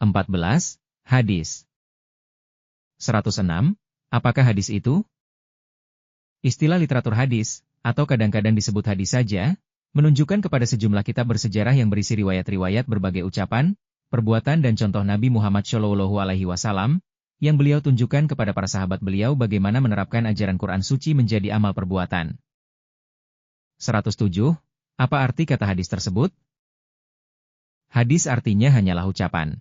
14. Hadis. 106. Apakah hadis itu? Istilah literatur hadis, atau kadang-kadang disebut hadis saja, menunjukkan kepada sejumlah kitab bersejarah yang berisi riwayat-riwayat berbagai ucapan, perbuatan dan contoh Nabi Muhammad SAW, yang beliau tunjukkan kepada para sahabat beliau bagaimana menerapkan ajaran Quran suci menjadi amal perbuatan. 107. Apa arti kata hadis tersebut? Hadis artinya hanyalah ucapan.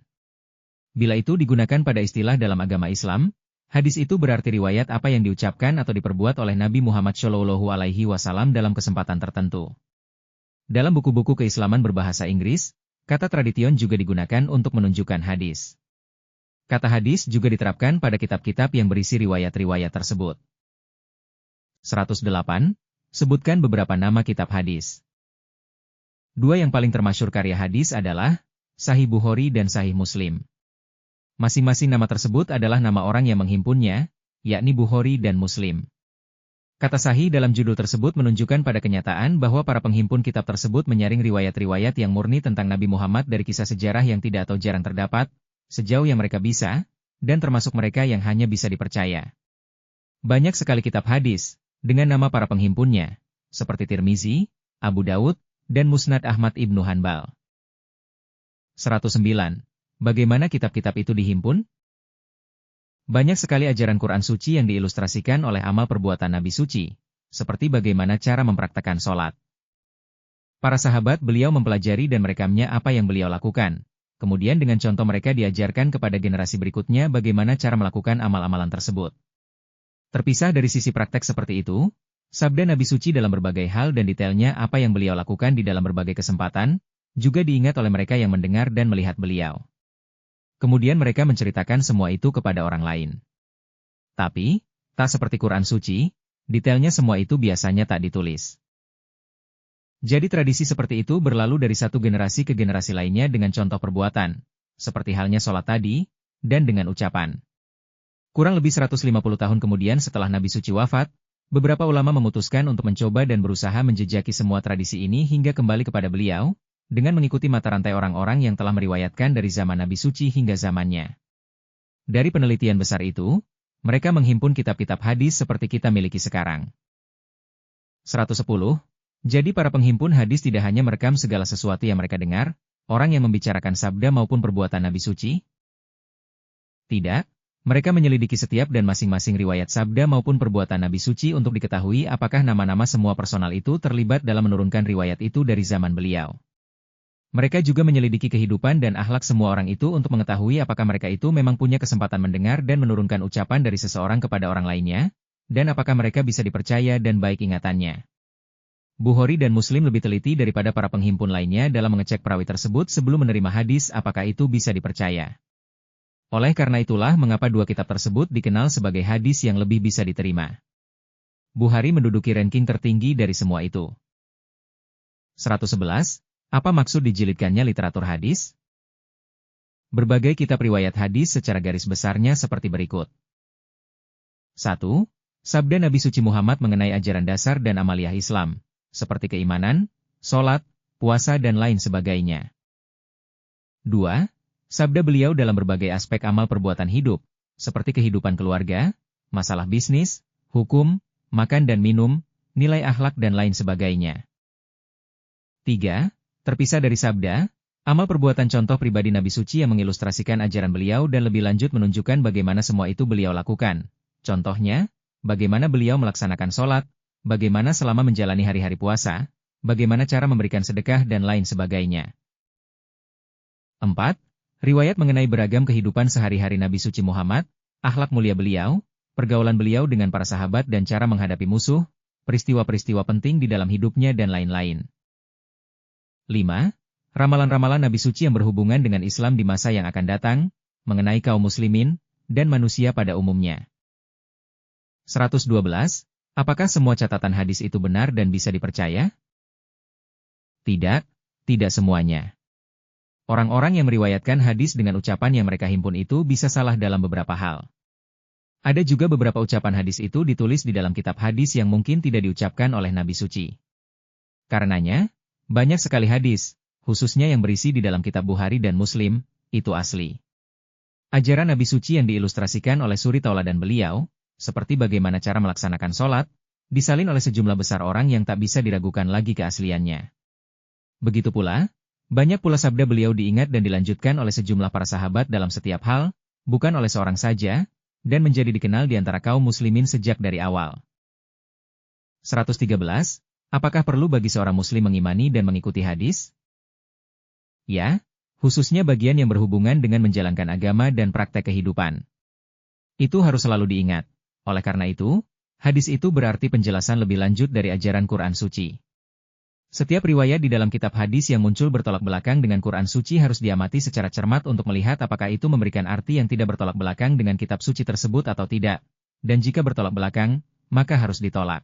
Bila itu digunakan pada istilah dalam agama Islam, hadis itu berarti riwayat apa yang diucapkan atau diperbuat oleh Nabi Muhammad SAW dalam kesempatan tertentu. Dalam buku-buku keislaman berbahasa Inggris, kata tradition juga digunakan untuk menunjukkan hadis. Kata hadis juga diterapkan pada kitab-kitab yang berisi riwayat-riwayat tersebut. 108. Sebutkan beberapa nama kitab hadis. Dua yang paling termasyhur karya hadis adalah Sahih Bukhari dan Sahih Muslim. Masing-masing nama tersebut adalah nama orang yang menghimpunnya, yakni Bukhari dan Muslim. Kata sahih dalam judul tersebut menunjukkan pada kenyataan bahwa para penghimpun kitab tersebut menyaring riwayat-riwayat yang murni tentang Nabi Muhammad dari kisah sejarah yang tidak atau jarang terdapat, sejauh yang mereka bisa, dan termasuk mereka yang hanya bisa dipercaya. Banyak sekali kitab hadis, dengan nama para penghimpunnya, seperti Tirmizi, Abu Daud, dan Musnad Ahmad Ibnu Hanbal. 109. Bagaimana kitab-kitab itu dihimpun? Banyak sekali ajaran Quran suci yang diilustrasikan oleh amal perbuatan Nabi suci, seperti bagaimana cara mempraktekkan sholat. Para sahabat beliau mempelajari dan merekamnya apa yang beliau lakukan. Kemudian dengan contoh mereka diajarkan kepada generasi berikutnya bagaimana cara melakukan amal-amalan tersebut. Terpisah dari sisi praktek seperti itu, sabda Nabi suci dalam berbagai hal dan detailnya apa yang beliau lakukan di dalam berbagai kesempatan, juga diingat oleh mereka yang mendengar dan melihat beliau. Kemudian mereka menceritakan semua itu kepada orang lain. Tapi, tak seperti Quran suci, detailnya semua itu biasanya tak ditulis. Jadi tradisi seperti itu berlalu dari satu generasi ke generasi lainnya dengan contoh perbuatan, seperti halnya sholat tadi, dan dengan ucapan. Kurang lebih 150 tahun kemudian setelah Nabi suci wafat, beberapa ulama memutuskan untuk mencoba dan berusaha menjejaki semua tradisi ini hingga kembali kepada beliau, dengan mengikuti mata rantai orang-orang yang telah meriwayatkan dari zaman Nabi suci hingga zamannya. Dari penelitian besar itu, mereka menghimpun kitab-kitab hadis seperti kita miliki sekarang. 110. Jadi para penghimpun hadis tidak hanya merekam segala sesuatu yang mereka dengar, orang yang membicarakan sabda maupun perbuatan Nabi suci? Tidak, mereka menyelidiki setiap dan masing-masing riwayat sabda maupun perbuatan Nabi suci untuk diketahui apakah nama-nama semua personal itu terlibat dalam menurunkan riwayat itu dari zaman beliau. Mereka juga menyelidiki kehidupan dan akhlak semua orang itu untuk mengetahui apakah mereka itu memang punya kesempatan mendengar dan menurunkan ucapan dari seseorang kepada orang lainnya, dan apakah mereka bisa dipercaya dan baik ingatannya. Bukhari dan Muslim lebih teliti daripada para penghimpun lainnya dalam mengecek perawi tersebut sebelum menerima hadis apakah itu bisa dipercaya. Oleh karena itulah mengapa dua kitab tersebut dikenal sebagai hadis yang lebih bisa diterima. Bukhari menduduki ranking tertinggi dari semua itu. 111. Apa maksud dijilidkannya literatur hadis? Berbagai kitab riwayat hadis secara garis besarnya seperti berikut. 1. Sabda Nabi suci Muhammad mengenai ajaran dasar dan amaliyah Islam, seperti keimanan, sholat, puasa dan lain sebagainya. 2. Sabda beliau dalam berbagai aspek amal perbuatan hidup, seperti kehidupan keluarga, masalah bisnis, hukum, makan dan minum, nilai akhlak dan lain sebagainya. 3. Terpisah dari sabda, amal perbuatan contoh pribadi Nabi suci yang mengilustrasikan ajaran beliau dan lebih lanjut menunjukkan bagaimana semua itu beliau lakukan. Contohnya, bagaimana beliau melaksanakan sholat, bagaimana selama menjalani hari-hari puasa, bagaimana cara memberikan sedekah dan lain sebagainya. 4. Riwayat mengenai beragam kehidupan sehari-hari Nabi suci Muhammad, akhlak mulia beliau, pergaulan beliau dengan para sahabat dan cara menghadapi musuh, peristiwa-peristiwa penting di dalam hidupnya dan lain-lain. 5. Ramalan-ramalan Nabi suci yang berhubungan dengan Islam di masa yang akan datang, mengenai kaum muslimin, dan manusia pada umumnya. 112. Apakah semua catatan hadis itu benar dan bisa dipercaya? Tidak, tidak semuanya. Orang-orang yang meriwayatkan hadis dengan ucapan yang mereka himpun itu bisa salah dalam beberapa hal. Ada juga beberapa ucapan hadis itu ditulis di dalam kitab hadis yang mungkin tidak diucapkan oleh Nabi suci. Karenanya, banyak sekali hadis, khususnya yang berisi di dalam kitab Bukhari dan Muslim, itu asli. Ajaran Nabi suci yang diilustrasikan oleh suri tauladan beliau, seperti bagaimana cara melaksanakan sholat, disalin oleh sejumlah besar orang yang tak bisa diragukan lagi keasliannya. Begitu pula, banyak pula sabda beliau diingat dan dilanjutkan oleh sejumlah para sahabat dalam setiap hal, bukan oleh seorang saja, dan menjadi dikenal di antara kaum muslimin sejak dari awal. 113. Apakah perlu bagi seorang muslim mengimani dan mengikuti hadis? Ya, khususnya bagian yang berhubungan dengan menjalankan agama dan praktek kehidupan. Itu harus selalu diingat. Oleh karena itu, hadis itu berarti penjelasan lebih lanjut dari ajaran Quran suci. Setiap riwayat di dalam kitab hadis yang muncul bertolak belakang dengan Quran suci harus diamati secara cermat untuk melihat apakah itu memberikan arti yang tidak bertolak belakang dengan kitab suci tersebut atau tidak. Dan jika bertolak belakang, maka harus ditolak.